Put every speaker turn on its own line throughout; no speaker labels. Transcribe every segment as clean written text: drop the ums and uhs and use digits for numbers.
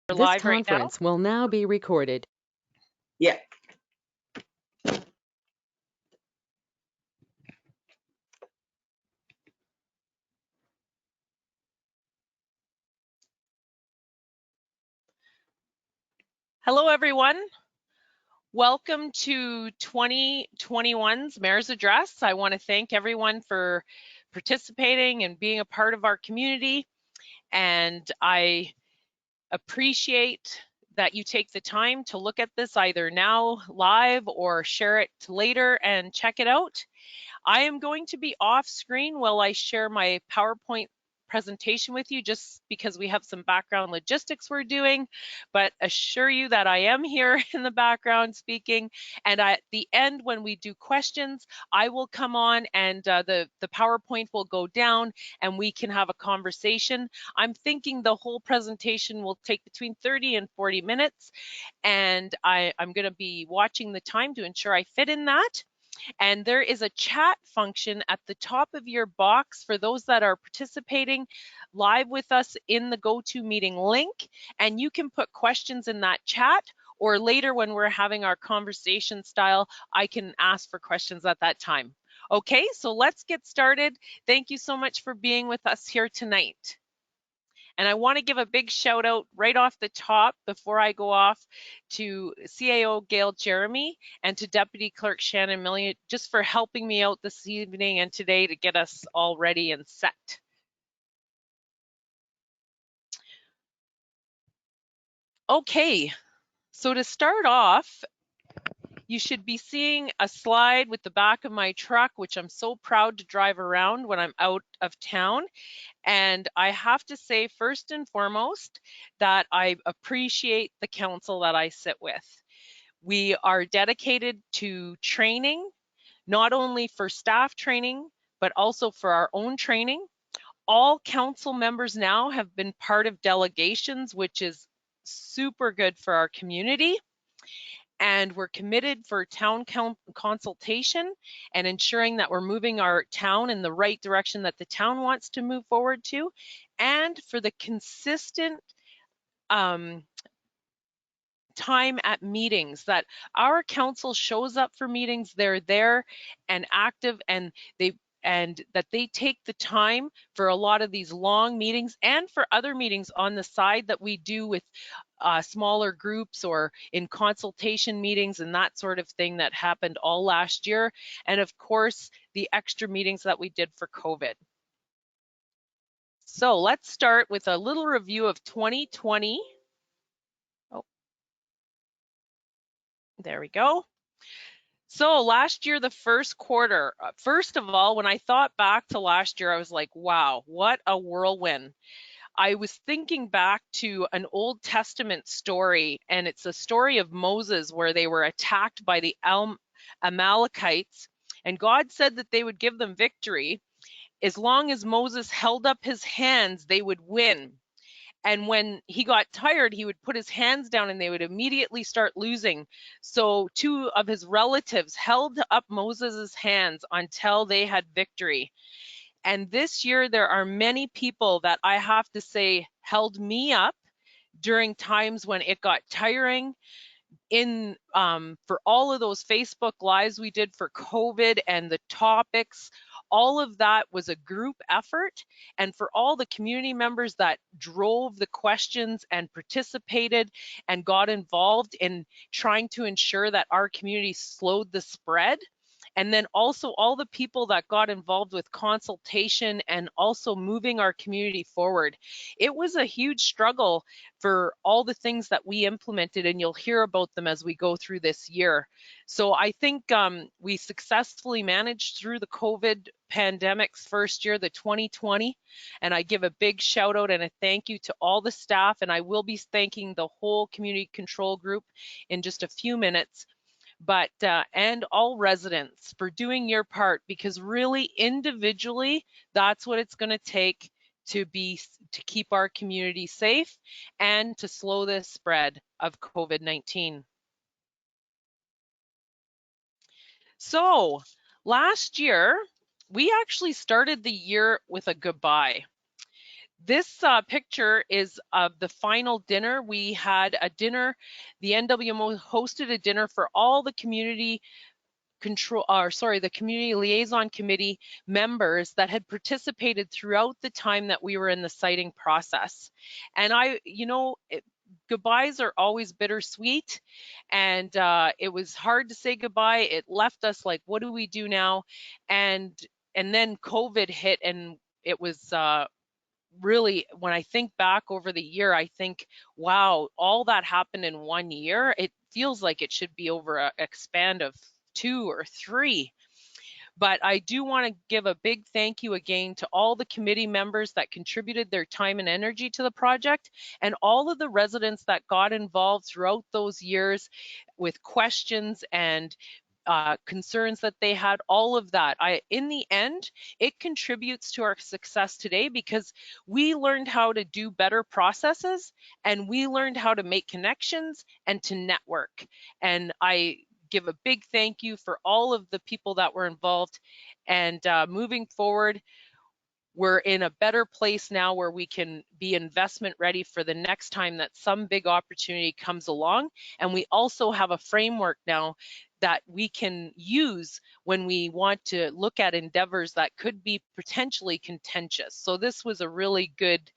This
Live right now.
conference will now be recorded.
Yeah.
Hello, everyone. Welcome to 2021's Mayor's Address. I want to thank everyone for participating and being a part of our community. And I appreciate that you take the time to look at this either now live or share it later and check it out. I am going to be off screen while I share my PowerPoint presentation with you, just because we have some background logistics we're doing, but assure you that I am here in the background speaking. And at the end, when we do questions, I will come on and the PowerPoint will go down and we can have a conversation. I'm thinking the whole presentation will take between 30 and 40 minutes. And I'm going to be watching the time to ensure I fit in that. And there is a chat function at the top of your box for those that are participating live with us in the GoToMeeting link. And you can put questions in that chat, or later when we're having our conversation style, I can ask for questions at that time. Okay, so let's get started. Thank you so much for being with us here tonight. And I want to give a big shout out right off the top before I go off to CAO Gail Jeremy and to Deputy Clerk Shannon Millian just for helping me out this evening and today to get us all ready and set. Okay, so to start off, you should be seeing a slide with the back of my truck, which I'm so proud to drive around when I'm out of town. And I have to say, first and foremost, that I appreciate the council that I sit with. We are dedicated to training, not only for staff training, but also for our own training. All council members now have been part of delegations, which is super good for our community. And we're committed for town consultation and ensuring that we're moving our town in the right direction that the town wants to move forward to, and for the consistent time at meetings, that our council shows up for meetings, they're there and active, and that they take the time for a lot of these long meetings and for other meetings on the side that we do with smaller groups or in consultation meetings and that sort of thing that happened all last year. And of course, the extra meetings that we did for COVID. So let's start with a little review of 2020. Oh, there we go. So last year, the first quarter, first of all, when I thought back to last year, I was like, wow, what a whirlwind. I was thinking back to an Old Testament story, and it's a story of Moses where they were attacked by the Amalekites, and God said that they would give them victory. As long as Moses held up his hands, they would win. And when he got tired, he would put his hands down and they would immediately start losing. So two of his relatives held up Moses's hands until they had victory. And this year, there are many people that I have to say held me up during times when it got tiring. For all of those Facebook lives we did for COVID and the topics, all of that was a group effort. And for all the community members that drove the questions and participated and got involved in trying to ensure that our community slowed the spread. And then also all the people that got involved with consultation and also moving our community forward. It was a huge struggle for all the things that we implemented, and you'll hear about them as we go through this year. So I think we successfully managed through the COVID pandemic's first year, the 2020, and I give a big shout out and a thank you to all the staff, and I will be thanking the whole community control group in just a few minutes. But and all residents for doing your part, because really individually, that's what it's going to take to keep our community safe and to slow the spread of COVID-19. So last year, we actually started the year with a goodbye. This picture is of the final dinner. We had a dinner, the NWMO hosted a dinner for all the community the community liaison committee members that had participated throughout the time that we were in the siting process. And goodbyes are always bittersweet, and it was hard to say goodbye. It left us like, what do we do now? And then COVID hit, and it was really, when I think back over the year, I think, wow, all that happened in 1 year. It feels like it should be over a span of 2 or 3. But I do want to give a big thank you again to all the committee members that contributed their time and energy to the project, and all of the residents that got involved throughout those years with questions and concerns that they had, all of that. In the end, it contributes to our success today because we learned how to do better processes, and we learned how to make connections and to network. And I give a big thank you for all of the people that were involved. And moving forward, we're in a better place now where we can be investment ready for the next time that some big opportunity comes along. And we also have a framework now that we can use when we want to look at endeavors that could be potentially contentious. So this was a really good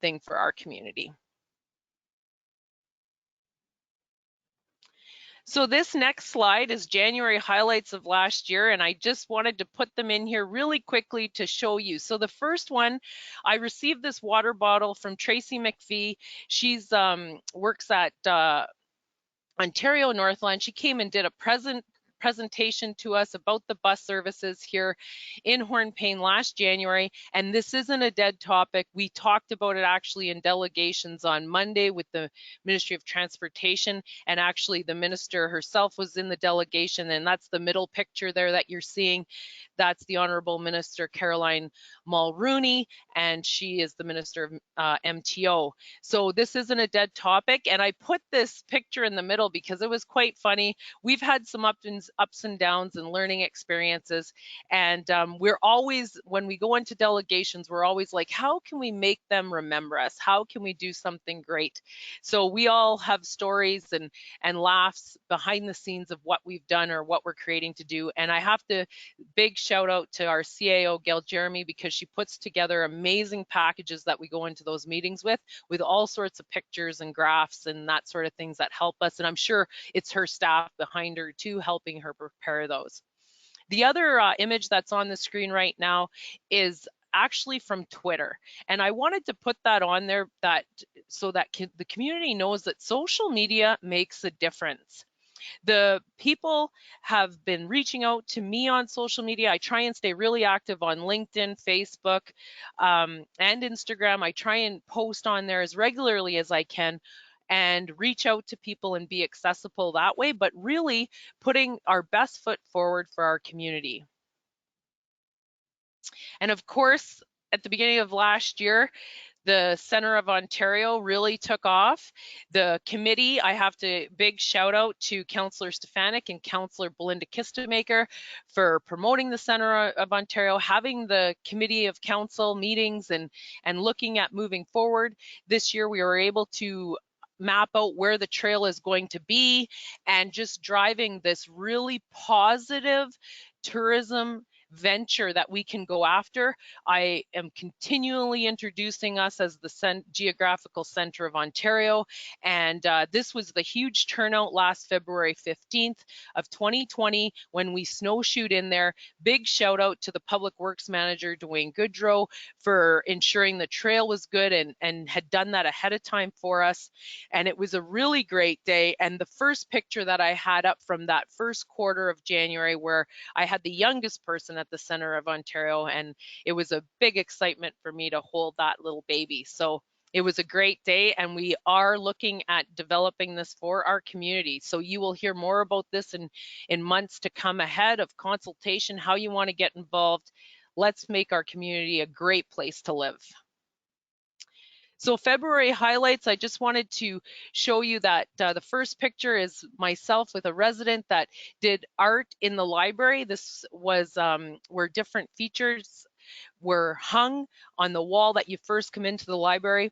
thing for our community. So this next slide is January highlights of last year, and I just wanted to put them in here really quickly to show you. So the first one, I received this water bottle from Tracy McPhee. She's works at Ontario Northland. She came and did a presentation to us about the bus services here in Hornpayne last January, and this isn't a dead topic. We talked about it actually in delegations on Monday with the Ministry of Transportation, and actually the minister herself was in the delegation, and that's the middle picture there that you're seeing. That's the Honourable Minister Caroline Mulrooney, and she is the Minister of MTO. So this isn't a dead topic, and I put this picture in the middle because it was quite funny. We've had some ups and downs and learning experiences, and we're always, when we go into delegations, we're always like, how can we make them remember us? How can we do something great? So we all have stories and laughs behind the scenes of what we've done or what we're creating to do. And I have to big shout out to our CAO, Gail Jeremy, because she puts together amazing packages that we go into those meetings with all sorts of pictures and graphs and that sort of things that help us. And I'm sure it's her staff behind her too, helping her prepare those. The other image that's on the screen right now is actually from Twitter. And I wanted to put that on there so that the community knows that social media makes a difference. The people have been reaching out to me on social media. I try and stay really active on LinkedIn, Facebook, and Instagram. I try and post on there as regularly as I can and reach out to people and be accessible that way, but really putting our best foot forward for our community. And of course, at the beginning of last year, the Center of Ontario really took off. The committee, I have to big shout out to Councillor Stefanik and Councillor Belinda Kistemaker for promoting the Center of Ontario, having the committee of council meetings and looking at moving forward. This year we were able to map out where the trail is going to be and just driving this really positive tourism venture that we can go after. I am continually introducing us as the geographical center of Ontario, and this was the huge turnout last February 15th of 2020 when we snowshoed in there. Big shout out to the Public Works Manager, Dwayne Goodrow, for ensuring the trail was good and had done that ahead of time for us. And it was a really great day. And the first picture that I had up from that first quarter of January, where I had the youngest person at the Center of Ontario, and it was a big excitement for me to hold that little baby. So it was a great day, and we are looking at developing this for our community. So you will hear more about this in months to come ahead of consultation, how you want to get involved. Let's make our community a great place to live. So February highlights, I just wanted to show you that the first picture is myself with a resident that did art in the library. This was where different features were hung on the wall that you first come into the library.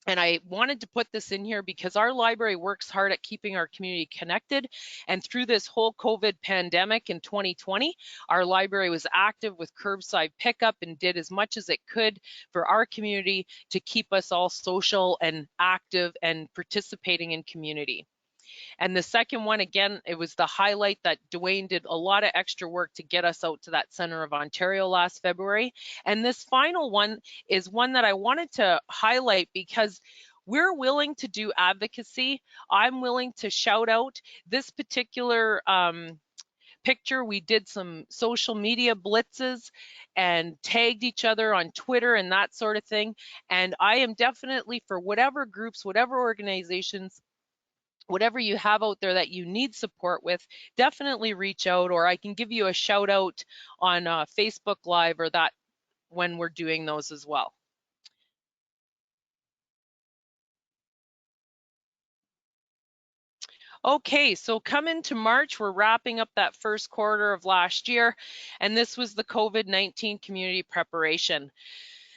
And I wanted to put this in here because our library works hard at keeping our community connected. And through this whole COVID pandemic in 2020, our library was active with curbside pickup and did as much as it could for our community to keep us all social and active and participating in community. And the second one, again, it was the highlight that Dwayne did a lot of extra work to get us out to that center of Ontario last February. And this final one is one that I wanted to highlight because we're willing to do advocacy. I'm willing to shout out this particular picture. We did some social media blitzes and tagged each other on Twitter and that sort of thing. And I am definitely for whatever groups, whatever organizations, whatever you have out there that you need support with, definitely reach out, or I can give you a shout out on Facebook Live or that when we're doing those as well. Okay, so come into March, we're wrapping up that first quarter of last year, and this was the COVID-19 community preparation.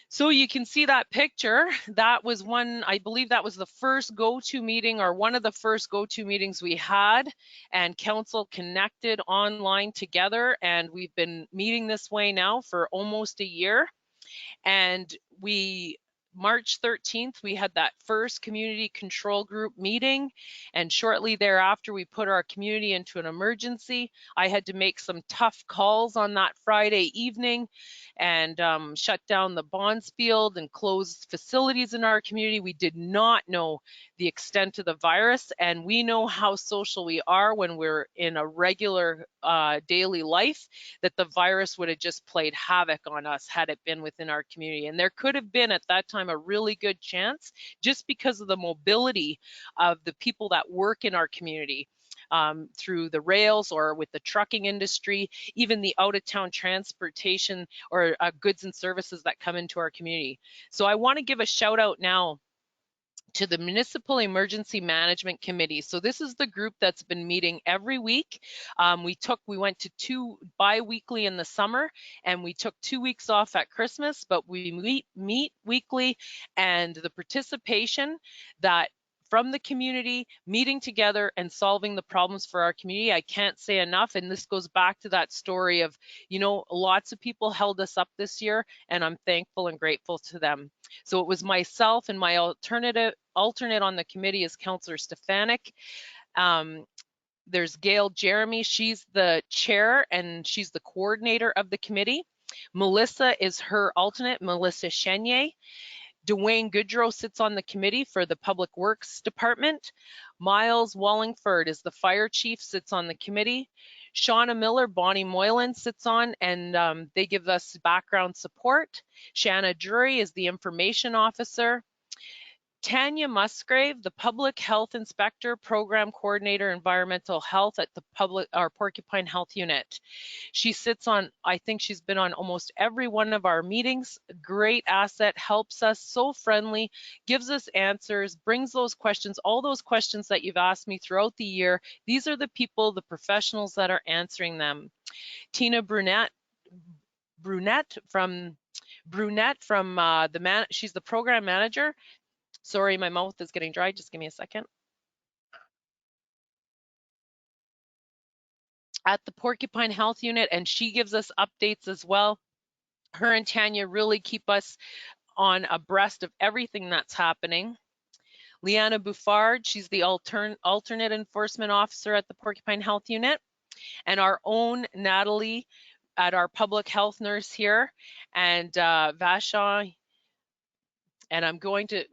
So you can see that picture. That was one, I believe that was the first go-to meeting or one of the first go-to meetings we had, and council connected online together, and we've been meeting this way now for almost a year. And March 13th, we had that first community control group meeting, and shortly thereafter, we put our community into an emergency. I had to make some tough calls on that Friday evening and shut down the bonds field and close facilities in our community. We did not know the extent of the virus, and we know how social we are when we're in a regular daily life, that the virus would have just played havoc on us had it been within our community. And there could have been at that time a really good chance, just because of the mobility of the people that work in our community, through the rails or with the trucking industry, even the out-of-town transportation or goods and services that come into our community. So I want to give a shout out now to the Municipal Emergency Management Committee. So this is the group that's been meeting every week. We went to 2 bi-weekly in the summer, and we took 2 weeks off at Christmas, but we meet weekly, and the participation that from the community, meeting together and solving the problems for our community, I can't say enough. And this goes back to that story of, lots of people held us up this year, and I'm thankful and grateful to them. So it was myself, and my alternate on the committee is Councillor Stefanik. There's Gail Jeremy, she's the chair and she's the coordinator of the committee. Melissa is her alternate, Melissa Chenier. Dwayne Goodrow sits on the committee for the Public Works Department. Miles Wallingford is the fire chief, sits on the committee. Shauna Miller, Bonnie Moylan sits on, and they give us background support. Shanna Drury is the information officer. Tanya Musgrave, the Public Health Inspector, Program Coordinator, Environmental Health at the Porcupine Health Unit. She sits on, I think she's been on almost every one of our meetings. Great asset, helps us, so friendly, gives us answers, brings those questions, all those questions that you've asked me throughout the year. These are the people, the professionals that are answering them. Tina Brunette from she's the program manager. Sorry, my mouth is getting dry. Just give me a second. At the Porcupine Health Unit, and she gives us updates as well. Her and Tanya really keep us on abreast of everything that's happening. Leanna Buffard, she's the alternate enforcement officer at the Porcupine Health Unit. And our own Natalie at our public health nurse here, and Vashon, and I'm going to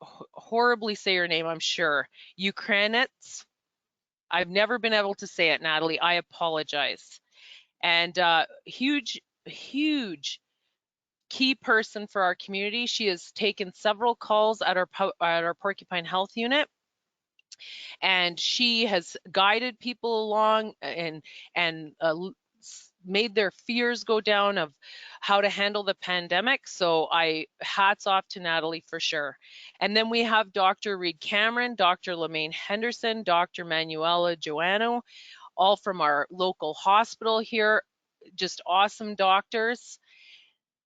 horribly say your name, I'm sure. Ukrainets. I've never been able to say it, Natalie. I apologize. And huge key person for our community. She has taken several calls at our Porcupine Health Unit, and she has guided people along and made their fears go down of how to handle the pandemic. So hats off to Natalie for sure. And then we have Dr. Reed Cameron, Dr. Lemaine Henderson, Dr. Manuela Joanno, all from our local hospital here, just awesome doctors.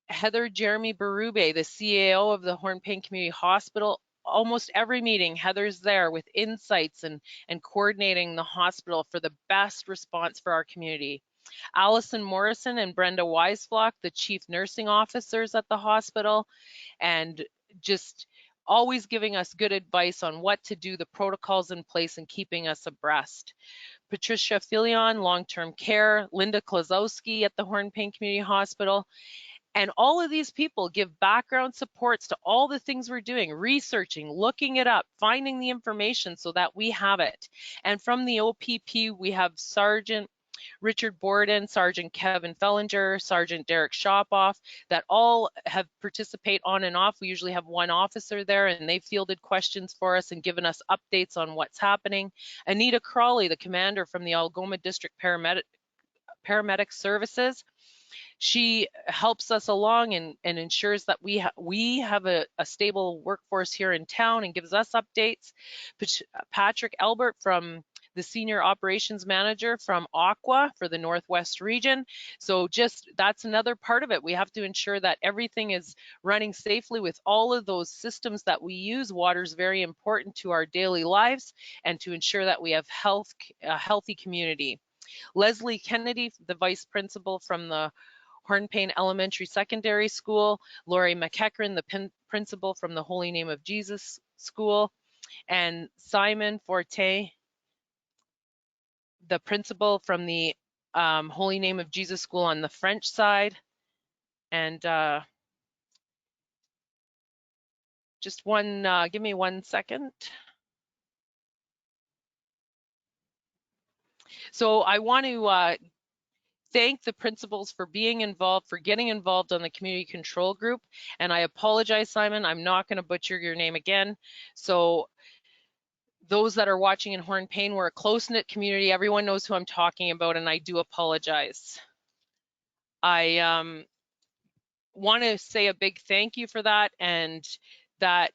Heather Jeremy Berube, the CAO of the Hornpayne Community Hospital. Almost every meeting, Heather's there with insights and coordinating the hospital for the best response for our community. Allison Morrison and Brenda Weisflock, the chief nursing officers at the hospital, and just always giving us good advice on what to do, the protocols in place, and keeping us abreast. Patricia Filion, long-term care, Linda Klazowski at the Hornpayne Community Hospital. And all of these people give background supports to all the things we're doing, researching, looking it up, finding the information so that we have it. And from the OPP, we have Sergeant Richard Borden, Sergeant Kevin Fellinger, Sergeant Derek Shopoff, that all have participate on and off. We usually have one officer there, and they've fielded questions for us and given us updates on what's happening. Anita Crawley, the commander from the Algoma District Paramedic Services, she helps us along and ensures that we have a stable workforce here in town and gives us updates. Patrick Albert, from the Senior Operations Manager from Aqua for the Northwest region. So just that's another part of it. We have to ensure that everything is running safely with all of those systems that we use. Water is very important to our daily lives and to ensure that we have a healthy community. Leslie Kennedy, the Vice Principal from the Hornpayne Elementary Secondary School, Lori McEachran, the Principal from the Holy Name of Jesus School, and Simon Forte, the Principal from the Holy Name of Jesus School on the French side. And just one, give me 1 second. So I want to thank the principals for being involved, for getting involved on the community control group. And I apologize, Simon, I'm not going to butcher your name again. So those that are watching in Hornpayne, we're a close-knit community. Everyone knows who I'm talking about, and I do apologize. I want to say a big thank you for that, and that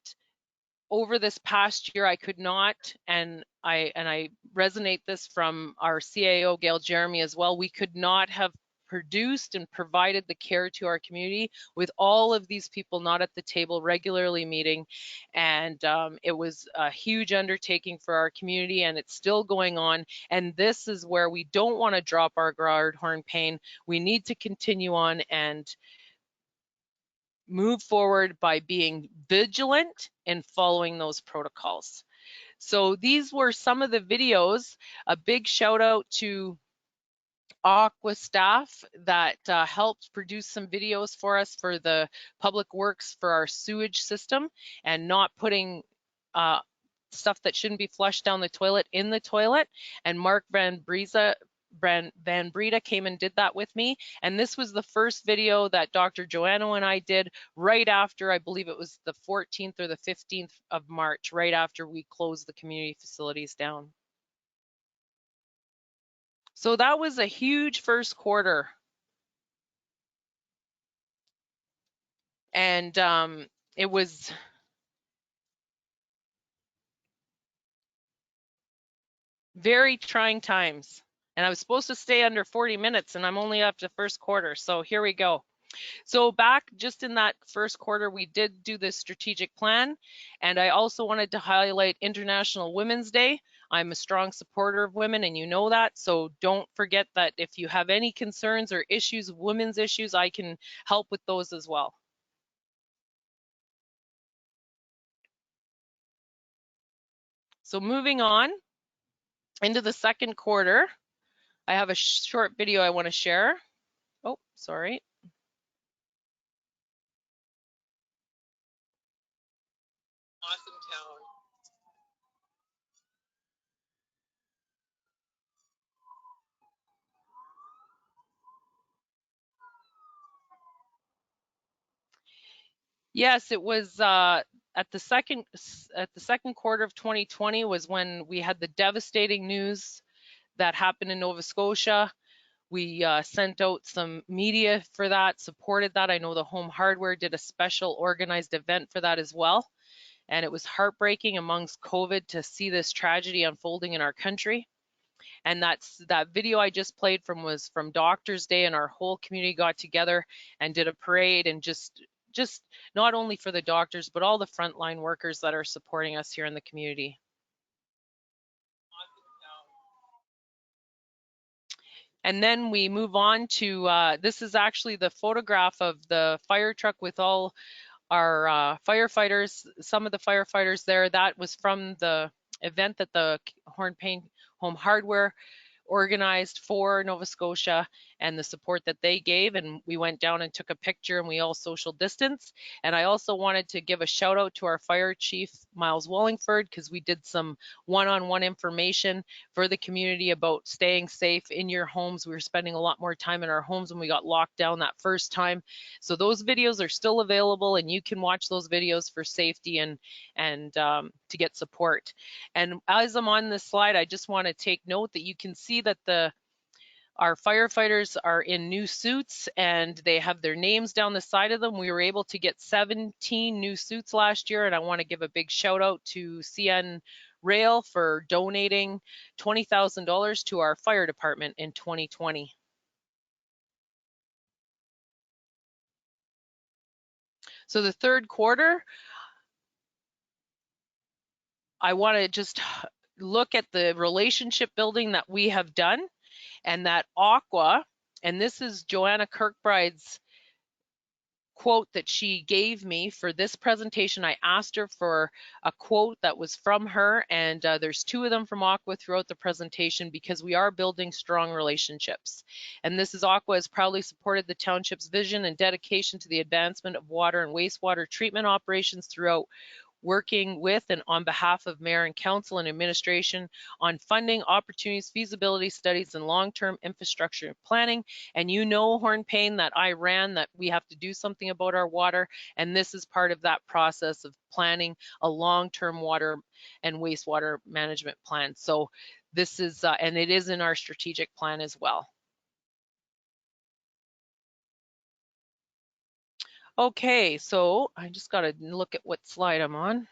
over this past year, I could not, and I resonate this from our CAO, Gail Jeremy, as well, we could not have produced and provided the care to our community with all of these people not at the table regularly meeting. And it was a huge undertaking for our community, and it's still going on. And this is where we don't want to drop our guard, Hornpayne. We need to continue on and move forward by being vigilant and following those protocols. So these were some of the videos. A big shout out to Aqua staff that helped produce some videos for us for the public works for our sewage system, and not putting stuff that shouldn't be flushed down the toilet in the toilet. And Mark Van Breda came and did that with me. And this was the first video that Dr. Joanna and I did right after, I believe it was the 14th or the 15th of March, right after we closed the community facilities down. So that was a huge first quarter. And it was very trying times. And I was supposed to stay under 40 minutes, and I'm only up to first quarter. So here we go. So back just in that first quarter, we did do this strategic plan. And I also wanted to highlight International Women's Day. I'm a strong supporter of women, and you know that. So don't forget that if you have any concerns or issues, women's issues, I can help with those as well. So moving on into the second quarter, I have a short video I want to share. Oh, sorry. Awesome town. Yes, it was at the second quarter of 2020 was when we had the devastating news that happened in Nova Scotia. We sent out some media for that, supported that. I know the Home Hardware did a special organized event for that as well. And it was heartbreaking amongst COVID to see this tragedy unfolding in our country. And that video I just played from was from Doctors Day, and our whole community got together and did a parade, and just not only for the doctors, but all the frontline workers that are supporting us here in the community. And then we move on to, this is actually the photograph of the fire truck with all our firefighters, some of the firefighters there. That was from the event that the Hornpayne Home Hardware organized for Nova Scotia, and the support that they gave. And we went down and took a picture, and we all social distance. And I also wanted to give a shout out to our fire chief, Miles Wallingford, because we did some one-on-one information for the community about staying safe in your homes. We were spending a lot more time in our homes when we got locked down that first time. So those videos are still available, and you can watch those videos for safety and to get support. And as I'm on this slide, I just want to take note that you can see that our firefighters are in new suits, and they have their names down the side of them. We were able to get 17 new suits last year, and I want to give a big shout out to CN Rail for donating $20,000 to our fire department in 2020. So the third quarter, I want to just look at the relationship building that we have done, and that aqua, and this is Joanna Kirkbride's quote that she gave me for this presentation. I asked her for a quote that was from her, and there's two of them from Aqua throughout the presentation, because we are building strong relationships. And this is Aqua has proudly supported the township's vision and dedication to the advancement of water and wastewater treatment operations throughout, working with and on behalf of Mayor and Council and Administration on funding opportunities, feasibility studies, and long-term infrastructure planning. And you know, Hornpayne, that I ran that we have to do something about our water, and this is part of that process of planning a long-term water and wastewater management plan. So this is, and it is in our strategic plan as well. Okay, so I just got to look at what slide I'm on.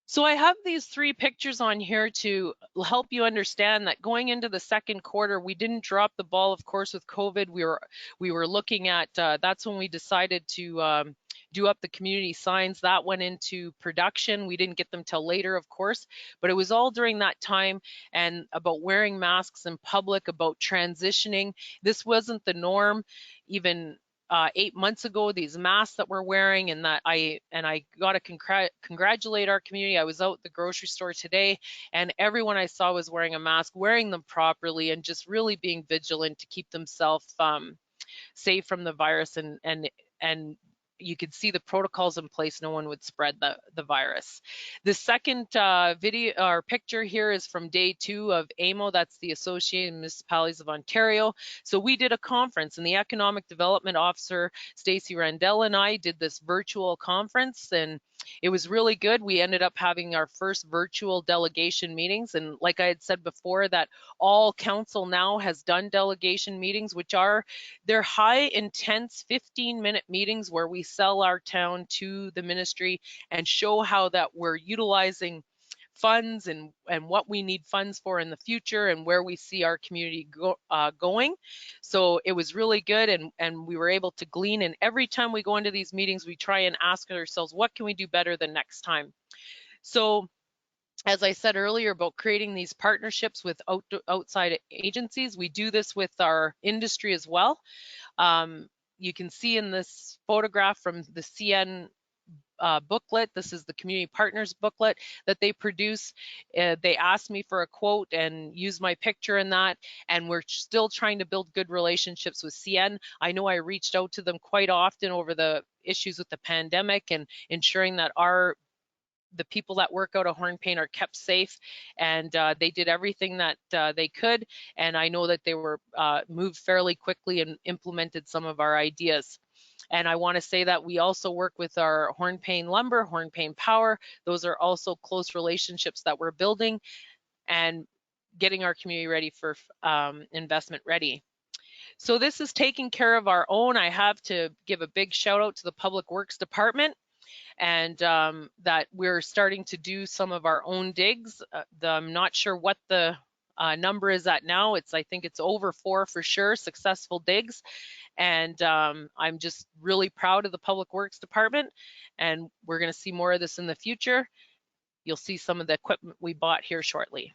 So I have these three pictures on here to help you understand that going into the second quarter, we didn't drop the ball, of course, with COVID. We were looking at, that's when we decided to do up the community signs. That went into production. We didn't get them till later, of course, but it was all during that time, and about wearing masks in public, about transitioning. This wasn't the norm even 8 months ago, these masks that we're wearing, and that I got to congratulate our community. I was out at the grocery store today, and everyone I saw was wearing a mask, wearing them properly, and just really being vigilant to keep themselves safe from the virus, and you could see the protocols in place. No one would spread the virus. The second video or picture here is from day 2 of AMO. That's the Associated Municipalities of Ontario. So we did a conference, and the Economic Development Officer, Stacey Randell, and I did this virtual conference, and it was really good. We ended up having our first virtual delegation meetings, and like I had said before, that all council now has done delegation meetings, which are they're high intense 15-minute meetings where we sell our town to the ministry and show how that we're utilizing funds and what we need funds for in the future, and where we see our community going. So it was really good, and we were able to glean, and every time we go into these meetings, we try and ask ourselves, what can we do better the next time? So as I said earlier about creating these partnerships with outside agencies, we do this with our industry as well. You can see in this photograph from the CN booklet, this is the Community Partners booklet that they produce. They asked me for a quote and used my picture in that, and we're still trying to build good relationships with CN. I know I reached out to them quite often over the issues with the pandemic and ensuring that the people that work out of Hornpayne are kept safe, and they did everything that they could, and I know that they were moved fairly quickly and implemented some of our ideas. And I want to say that we also work with our Hornpayne Lumber, Hornpayne Power. Those are also close relationships that we're building and getting our community ready for investment ready. So this is taking care of our own. I have to give a big shout out to the Public Works Department. and that we're starting to do some of our own digs. I'm not sure what the number is at now. I think it's over 4 for sure, successful digs. And I'm just really proud of the Public Works Department, and we're going to see more of this in the future. You'll see some of the equipment we bought here shortly.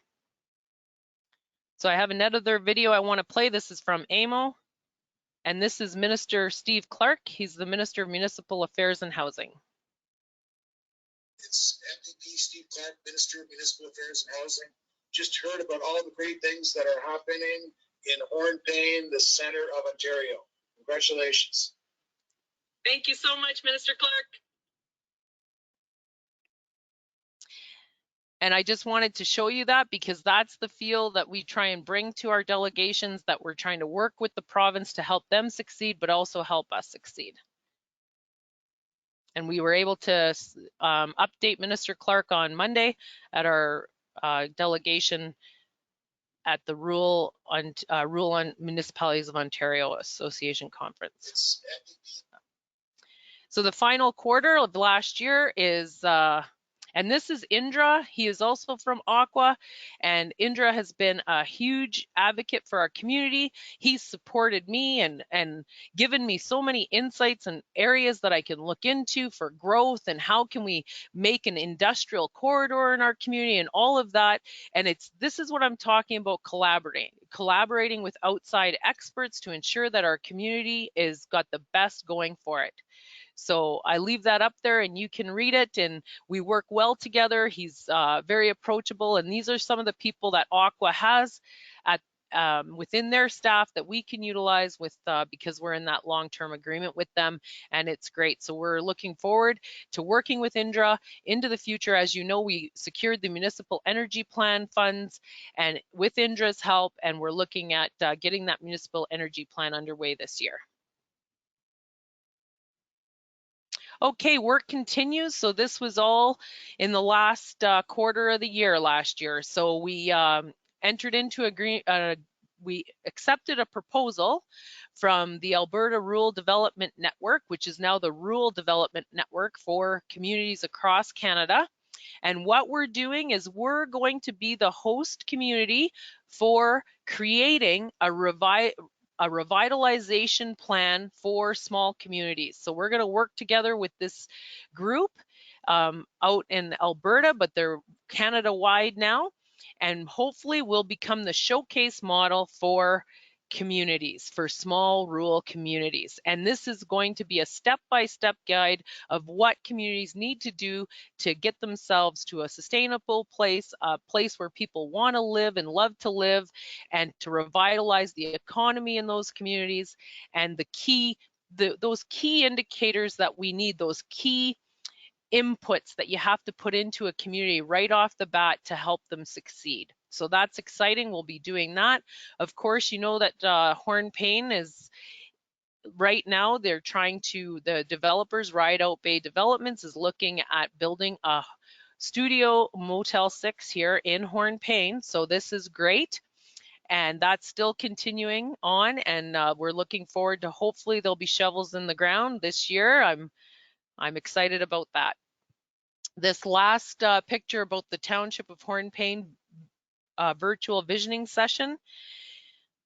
So I have another video I want to play. This is from AMO, and this is Minister Steve Clark. He's the Minister of Municipal Affairs and Housing.
It's MPP Steve Clark, Minister of Municipal Affairs and Housing. Just heard about all the great things that are happening in Hornpayne, the center of Ontario. Congratulations.
Thank you so much, Minister Clark. And I just wanted to show you that because that's the feel that we try and bring to our delegations, that we're trying to work with the province to help them succeed, but also help us succeed. And we were able to update Minister Clark on Monday at our delegation at the Rule on Municipalities of Ontario Association Conference. So the final quarter of last year is, and this is Indra. He is also from Aqua, and Indra has been a huge advocate for our community. He's supported me and given me so many insights and areas that I can look into for growth and how can we make an industrial corridor in our community and all of that. And this is what I'm talking about, collaborating with outside experts to ensure that our community is got the best going for it. So I leave that up there and you can read it, and we work well together. He's very approachable, and these are some of the people that Aqua has at within their staff that we can utilize with because we're in that long-term agreement with them, and it's great. So we're looking forward to working with Indra into the future. As you know, we secured the Municipal Energy Plan funds and with Indra's help, and we're looking at getting that Municipal Energy Plan underway this year. Okay, work continues. So this was all in the last quarter of the year last year. So we entered into we accepted a proposal from the Alberta Rural Development Network, which is now the Rural Development Network for communities across Canada. And what we're doing is we're going to be the host community for creating a revitalization plan for small communities. So we're going to work together with this group out in Alberta, but they're Canada-wide now, and hopefully we'll become the showcase model for communities, for small rural communities. And this is going to be a step-by-step guide of what communities need to do to get themselves to a sustainable place, a place where people want to live and love to live, and to revitalize the economy in those communities. And those key indicators that we need, those key inputs that you have to put into a community right off the bat to help them succeed. So that's exciting. We'll be doing that. Of course, you know that Hornpayne is right now, they're trying to, the developers, Rideout Bay Developments, is looking at building a studio Motel 6 here in Hornpayne. So this is great. And that's still continuing on. And we're looking forward to, hopefully there'll be shovels in the ground this year. I'm excited about that. This last picture about the Township of Hornepayne virtual visioning session,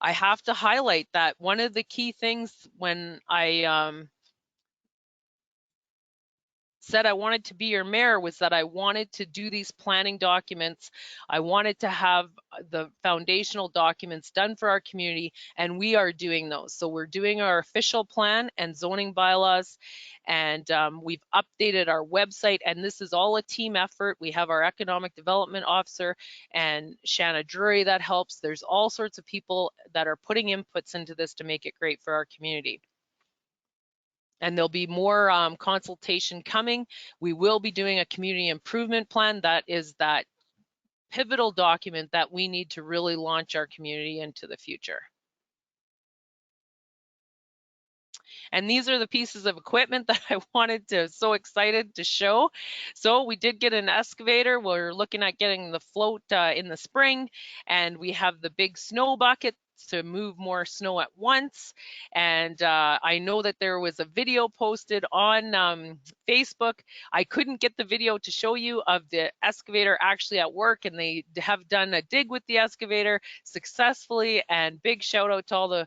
I have to highlight that one of the key things when I said I wanted to be your mayor was that I wanted to do these planning documents. I wanted to have the foundational documents done for our community, and we are doing those. So we're doing our official plan and zoning bylaws, and we've updated our website, and this is all a team effort. We have our economic development officer and Shanna Drury that helps. There's all sorts of people that are putting inputs into this to make it great for our community. And there'll be more consultation coming. We will be doing a community improvement plan. That is that pivotal document that we need to really launch our community into the future. And these are the pieces of equipment that I wanted to, so excited to show. So we did get an excavator. We're looking at getting the float in the spring, and we have the big snow bucket to move more snow at once. And I know that there was a video posted on Facebook. I couldn't get the video to show you of the excavator actually at work, and they have done a dig with the excavator successfully. And big shout out to all the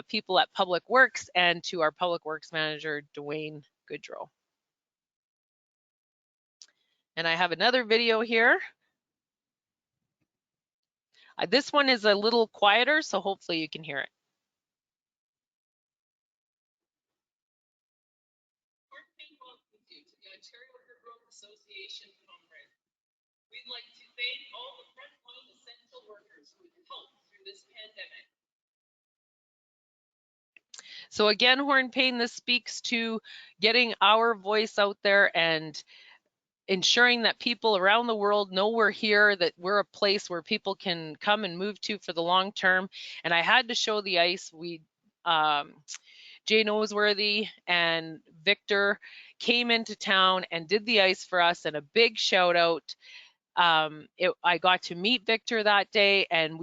people at Public Works and to our Public Works manager, Dwayne Goodrow. And I have another video here. This one is a little quieter, so hopefully you can hear it. Hornpayne welcomes you to the Ontario Good Road Association Conference. We'd like to thank all the frontline essential workers who have helped through this pandemic. So again, Hornpayne, this speaks to getting our voice out there and ensuring that people around the world know we're here, that we're a place where people can come and move to for the long term. And I had to show the ice. Jay Noseworthy and Victor came into town and did the ice for us, and a big shout out. I got to meet Victor that day, and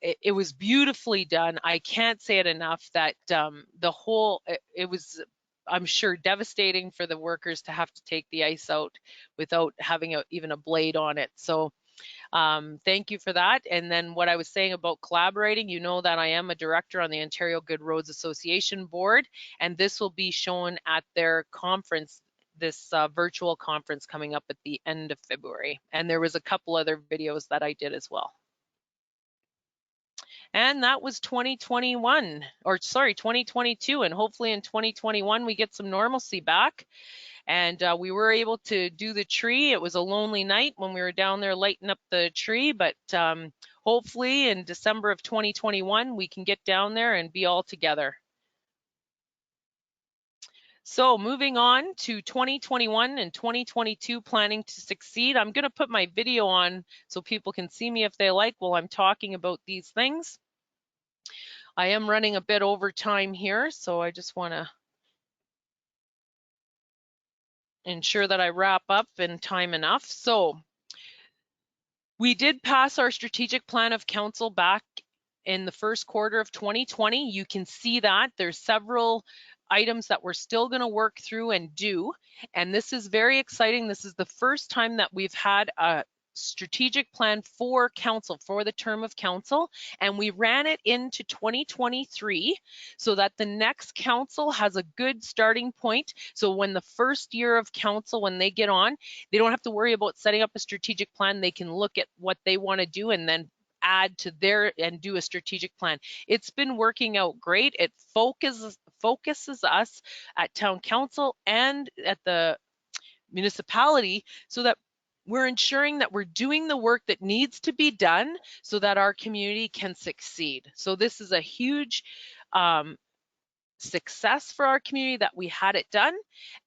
it was beautifully done. I can't say it enough that it was, I'm sure, devastating for the workers to have to take the ice out without having even a blade on it. So thank you for that. And then what I was saying about collaborating, you know that I am a director on the Ontario Good Roads Association board, and this will be shown at their conference, this virtual conference coming up at the end of February. And there was a couple other videos that I did as well. And that was 2021, or sorry, 2022. And hopefully in 2021, we get some normalcy back. And we were able to do the tree. It was a lonely night when we were down there lighting up the tree, but hopefully in December of 2021, we can get down there and be all together. So moving on to 2021 and 2022, planning to succeed. I'm going to put my video on so people can see me if they like while I'm talking about these things. I am running a bit over time here, so I just want to ensure that I wrap up in time enough. So we did pass our strategic plan of council back in the first quarter of 2020. You can see that there's several items that we're still going to work through and do. And this is very exciting. This is the first time that we've had a strategic plan for council, for the term of council, and we ran it into 2023 so that the next council has a good starting point. So when the first year of council, when they get on, they don't have to worry about setting up a strategic plan. They can look at what they want to do and then add to their and do a strategic plan. It's been working out great. It focuses us at town council and at the municipality so that we're ensuring that we're doing the work that needs to be done so that our community can succeed. So this is a huge success for our community that we had it done,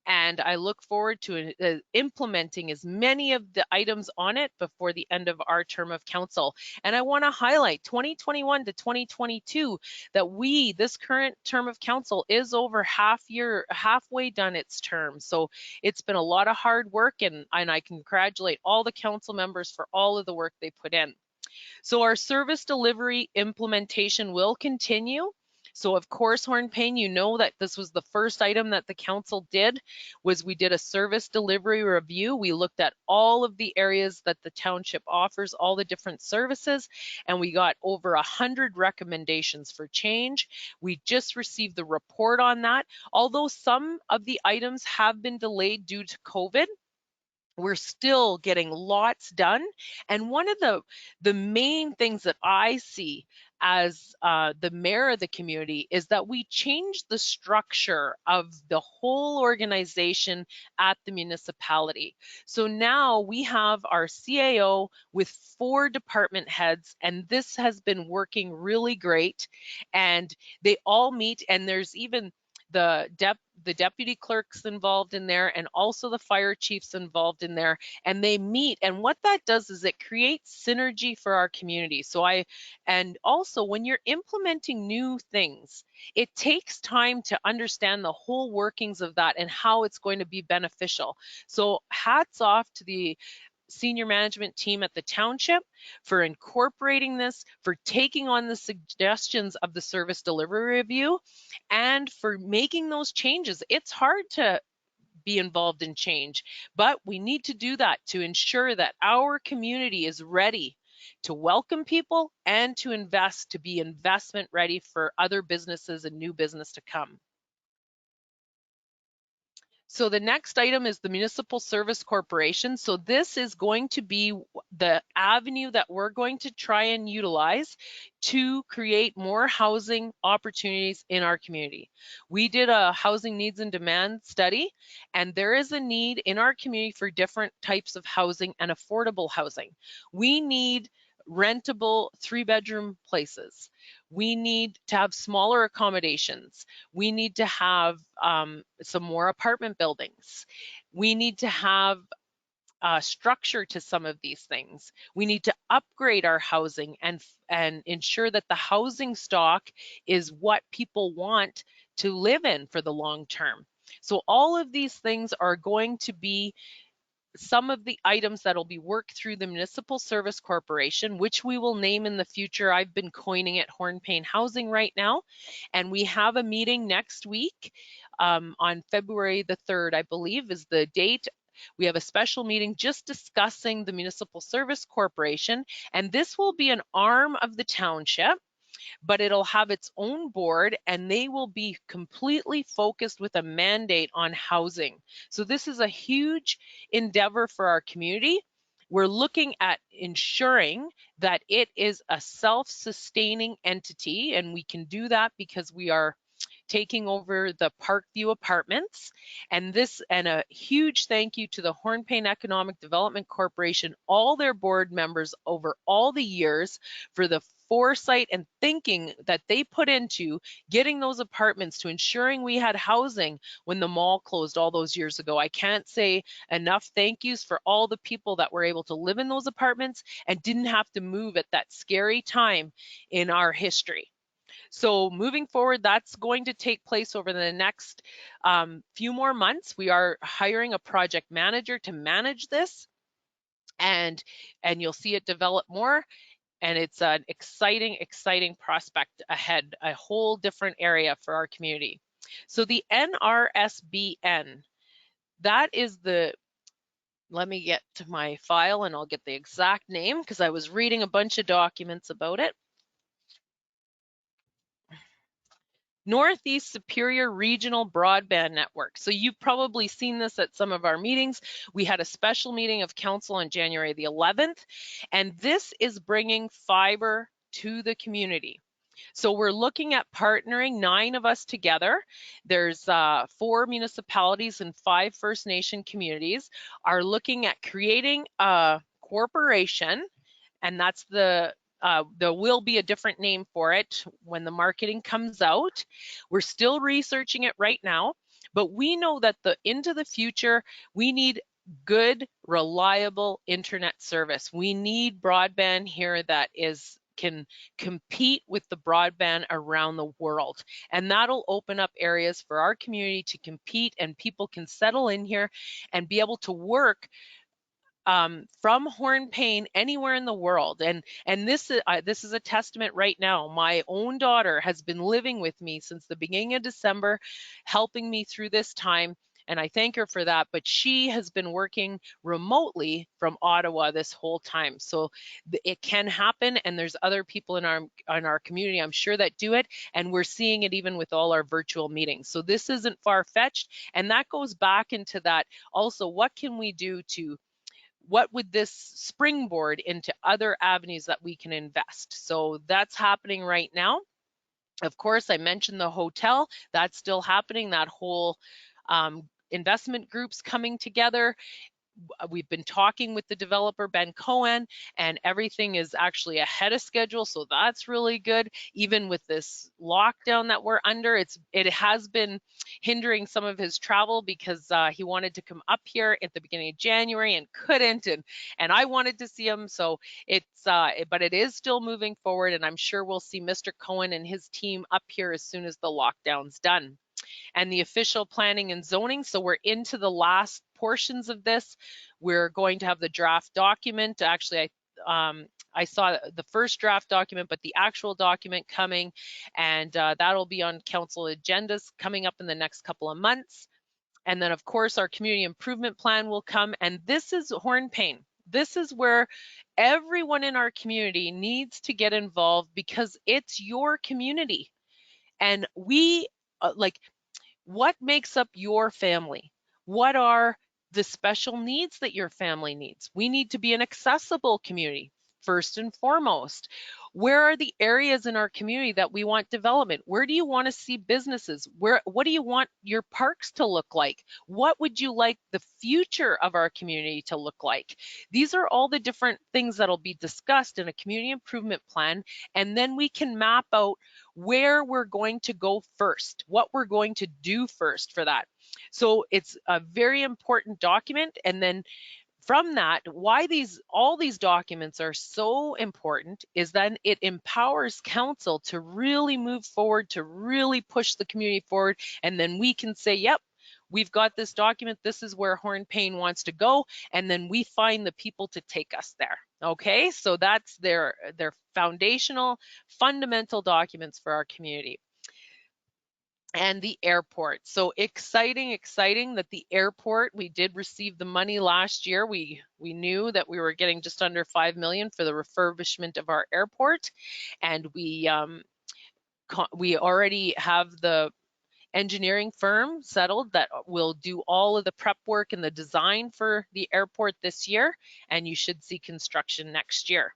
and I look forward to implementing as many of the items on it before the end of our term of council. And I want to highlight 2021 to 2022 that this current term of council is over halfway done its term. So it's been a lot of hard work, and I congratulate all the council members for all of the work they put in. So our service delivery implementation will continue. So of course, Hornpayne, you know that this was the first item that the council did, was we did a service delivery review. We looked at all of the areas that the township offers, all the different services, and we got over 100 recommendations for change. We just received the report on that. Although some of the items have been delayed due to COVID, we're still getting lots done. And one of the main things that I see as the mayor of the community is that we changed the structure of the whole organization at the municipality. So now we have our CAO with 4 department heads, and this has been working really great. And they all meet, and there's even the deputy clerks involved in there, and also the fire chiefs involved in there, and they meet. And what that does is it creates synergy for our community. And also when you're implementing new things, it takes time to understand the whole workings of that and how it's going to be beneficial. So hats off to the senior management team at the township for incorporating this, for taking on the suggestions of the service delivery review, and for making those changes. It's hard to be involved in change, but we need to do that to ensure that our community is ready to welcome people and to invest, to be investment ready for other businesses and new business to come. So the next item is the Municipal Service Corporation. So this is going to be the avenue that we're going to try and utilize to create more housing opportunities in our community. We did a housing needs and demand study, and there is a need in our community for different types of housing and affordable housing. We need rentable 3-bedroom places. We need to have smaller accommodations. We need to have some more apartment buildings. We need to have structure to some of these things. We need to upgrade our housing and ensure that the housing stock is what people want to live in for the long term. So all of these things are going to be some of the items that will be worked through the Municipal Service Corporation, which we will name in the future. I've been coining it Hornpayne Housing right now. And we have a meeting next week on February the 3rd, I believe is the date. We have a special meeting just discussing the Municipal Service Corporation, and this will be an arm of the township, but it'll have its own board and they will be completely focused with a mandate on housing. So this is a huge endeavor for our community. We're looking at ensuring that it is a self-sustaining entity, and we can do that because we are taking over the Parkview Apartments. And a huge thank you to the Hornpayne Economic Development Corporation, all their board members over all the years, for the foresight and thinking that they put into getting those apartments, to ensuring we had housing when the mall closed all those years ago. I can't say enough thank yous for all the people that were able to live in those apartments and didn't have to move at that scary time in our history. So moving forward, that's going to take place over the next few more months. We are hiring a project manager to manage this, and you'll see it develop more. And it's an exciting, exciting prospect ahead, a whole different area for our community. So the NRSBN, that is the, let me get to my file and I'll get the exact name because I was reading a bunch of documents about it. Northeast Superior Regional Broadband Network. So you've probably seen this at some of our meetings. We had a special meeting of council on January the 11th, and this is bringing fiber to the community. So we're looking at partnering 9 of us together. There's 4 municipalities and 5 First Nation communities are looking at creating a corporation, and that's there will be a different name for it when the marketing comes out. We're still researching it right now, but we know that into the future, we need good, reliable internet service. We need broadband here that can compete with the broadband around the world. And that'll open up areas for our community to compete, and people can settle in here and be able to work from Hornpayne anywhere in the world. And this is a testament right now. My own daughter has been living with me since the beginning of December, helping me through this time, and I thank her for that. But she has been working remotely from Ottawa this whole time. So it can happen, and there's other people in our community, I'm sure, that do it, and we're seeing it even with all our virtual meetings. So this isn't far-fetched, and that goes back into that also, what can we do to, what would this springboard into other avenues that we can invest? So that's happening right now. Of course, I mentioned the hotel, that's still happening, that whole investment groups coming together. We've been talking with the developer, Ben Cohen, and everything is actually ahead of schedule. So that's really good. Even with this lockdown that we're under, it has been hindering some of his travel because he wanted to come up here at the beginning of January and couldn't, and I wanted to see him. So but it is still moving forward, and I'm sure we'll see Mr. Cohen and his team up here as soon as the lockdown's done. and the official planning and zoning. So we're into the last portions of this. We're going to have the draft document. Actually, I saw the first draft document, but the actual document coming, and that'll be on council agendas coming up in the next couple of months. And then, of course, our community improvement plan will come. And this is Hornpayne. This is where everyone in our community needs to get involved because it's your community. And we, what makes up your family? What are the special needs that your family needs? We need to be an accessible community, first and foremost. Where are the areas in our community that we want development? Where do you want to see businesses? What do you want your parks to look like? What would you like the future of our community to look like? These are all the different things that'll be discussed in a community improvement plan, and then we can map out where we're going to go first, what we're going to do first for that. So it's a very important document. And then from that, why all these documents are so important is then it empowers council to really move forward, to really push the community forward. And then we can say, yep, we've got this document. This is where Hornpayne wants to go. And then we find the people to take us there. Okay, so that's their foundational, fundamental documents for our community. And the airport. So exciting that the airport, we did receive the money last year. We knew that we were getting just under 5 million for the refurbishment of our airport. And we already have the engineering firm settled that will do all of the prep work and the design for the airport this year. And you should see construction next year.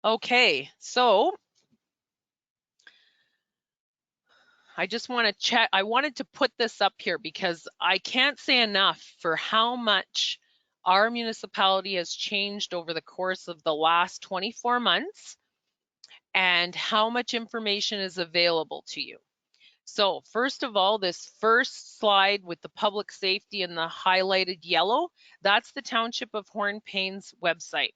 Okay, so I just want to check. I wanted to put this up here because I can't say enough for how much our municipality has changed over the course of the last 24 months and how much information is available to you. So first of all, this first slide with the public safety in the highlighted yellow, that's the Township of Hornepayne's website.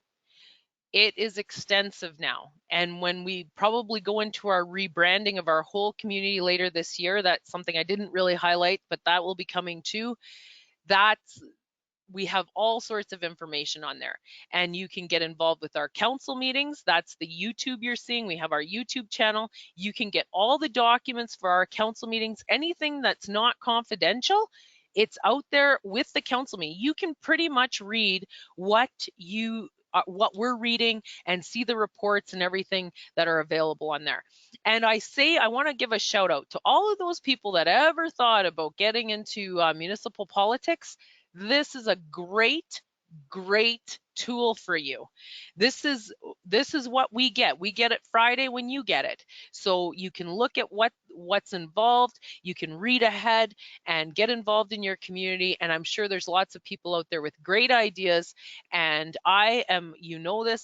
It is extensive now. And when we probably go into our rebranding of our whole community later this year, that's something I didn't really highlight, but that will be coming too. We have all sorts of information on there, and you can get involved with our council meetings. That's the YouTube you're seeing. We have our YouTube channel. You can get all the documents for our council meetings. Anything that's not confidential, it's out there with the council meeting. You can pretty much read what we're reading and see the reports and everything that are available on there. And I want to give a shout out to all of those people that ever thought about getting into municipal politics. This is a great tool for you. This is what we get. We get it Friday when you get it. So you can look at what's involved. You can read ahead and get involved in your community. And I'm sure there's lots of people out there with great ideas. And I am,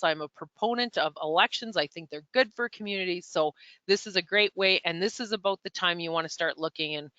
I'm a proponent of elections. I think they're good for communities. So this is a great way. And this is about the time you want to start looking and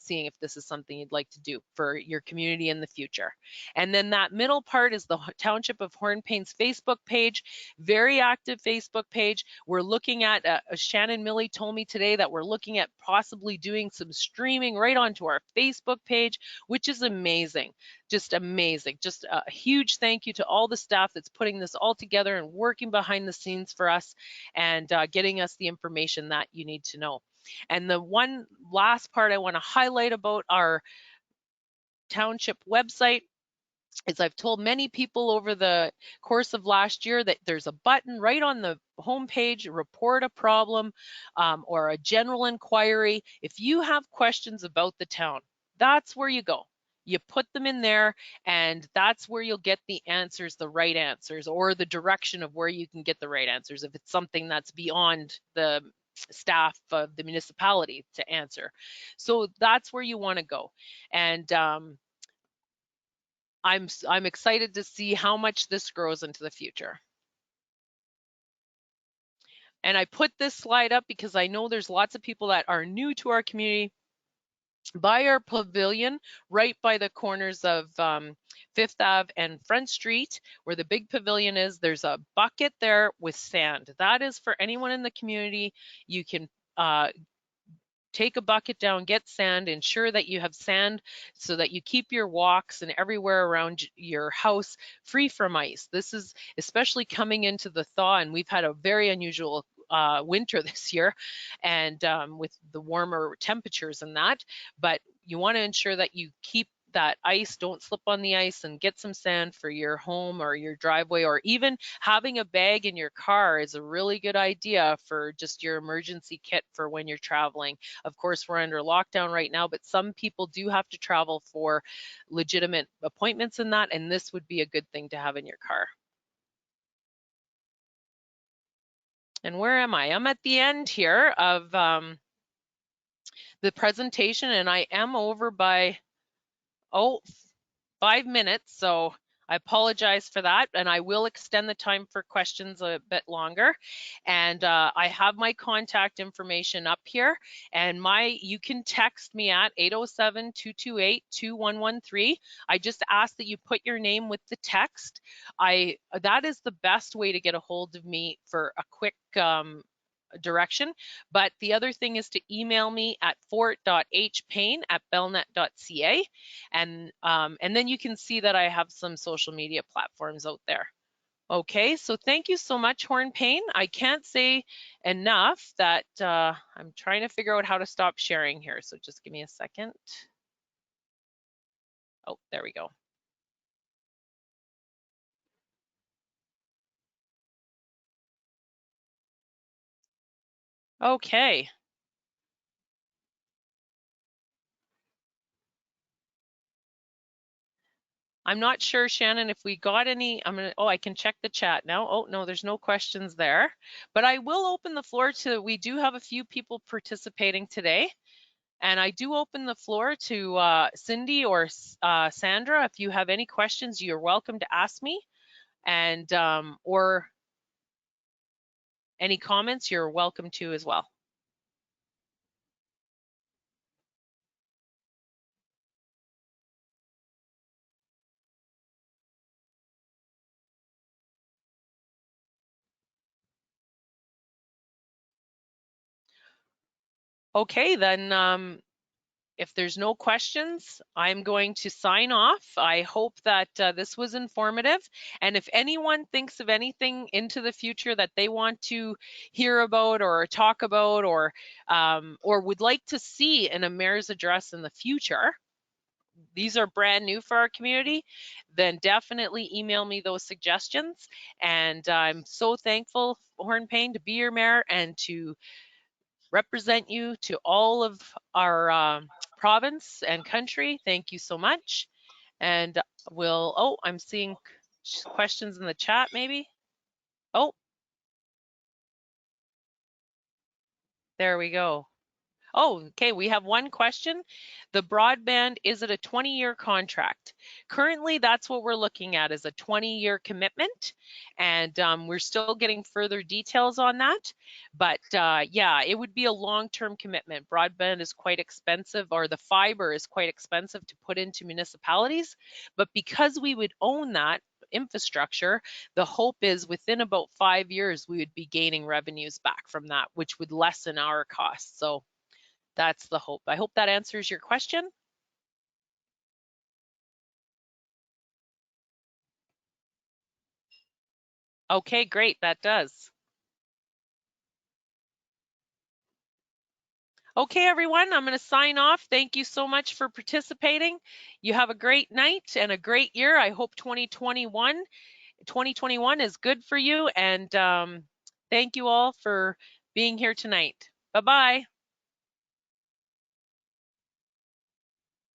seeing if this is something you'd like to do for your community in the future. And then that middle part is the Township of Hornepayne's Facebook page, very active Facebook page. We're looking at, Shannon Milley told me today that we're looking at possibly doing some streaming right onto our Facebook page, which is amazing, just amazing. Just a huge thank you to all the staff that's putting this all together and working behind the scenes for us and getting us the information that you need to know. And the one last part I want to highlight about our township website is I've told many people over the course of last year that there's a button right on the homepage, report a problem or a general inquiry. If you have questions about the town, that's where you go. You put them in there, and that's where you'll get the answers, the right answers, or the direction of where you can get the right answers if it's something that's beyond the staff of the municipality to answer. So that's where you want to go. And I'm excited to see how much this grows into the future. And I put this slide up because I know there's lots of people that are new to our community by our pavilion, right by the corners of Fifth Ave and Front Street, where the big pavilion is, there's a bucket there with sand. That is for anyone in the community. You can take a bucket down, get sand, ensure that you have sand so that you keep your walks and everywhere around your house free from ice. This is especially coming into the thaw, and we've had a very unusual winter this year, and with the warmer temperatures and that, but you want to ensure that you keep that ice, don't slip on the ice, and get some sand for your home or your driveway, or even having a bag in your car is a really good idea for just your emergency kit for when you're traveling. Of course, we're under lockdown right now, but some people do have to travel for legitimate appointments and that, and this would be a good thing to have in your car. And where am I? I'm at the end here of the presentation, and I am over by 5 minutes, so I apologize for that, and I will extend the time for questions a bit longer. And I have my contact information up here, and you can text me at 807-228-2113. I just ask that you put your name with the text. That is the best way to get a hold of me for a quick direction. But the other thing is to email me at fort.hpayne@bellnet.ca, and then you can see that I have some social media platforms out there. Okay, so thank you so much, Hornpayne. I can't say enough that I'm trying to figure out how to stop sharing here, so just give me a second. Oh, there we go. Okay. I'm not sure, Shannon, if we got any. I can check the chat now. Oh, no, there's no questions there. But I will open the floor to, we do have a few people participating today. And I do open the floor to Cindy or Sandra. If you have any questions, you're welcome to ask me. And or any comments, you're welcome to as well. Okay, then if there's no questions, I'm going to sign off. I hope that this was informative. And if anyone thinks of anything into the future that they want to hear about or talk about, or would like to see in a mayor's address in the future, these are brand new for our community, then definitely email me those suggestions. And I'm so thankful, Hornpayne, to be your mayor and to represent you to all of our province and country. Thank you so much. And I'm seeing questions in the chat maybe. Oh, there we go. Oh, okay, we have one question. The broadband, is it a 20-year contract? Currently, that's what we're looking at, is a 20-year commitment. And we're still getting further details on that. But yeah, it would be a long-term commitment. Broadband is quite expensive, or the fiber is quite expensive to put into municipalities. But because we would own that infrastructure, the hope is within about 5 years, we would be gaining revenues back from that, which would lessen our costs. So that's the hope. I hope that answers your question. Okay, great, that does. Okay, everyone, I'm going to sign off. Thank you so much for participating. You have a great night and a great year. I hope 2021 is good for you. And thank you all for being here tonight. Bye-bye.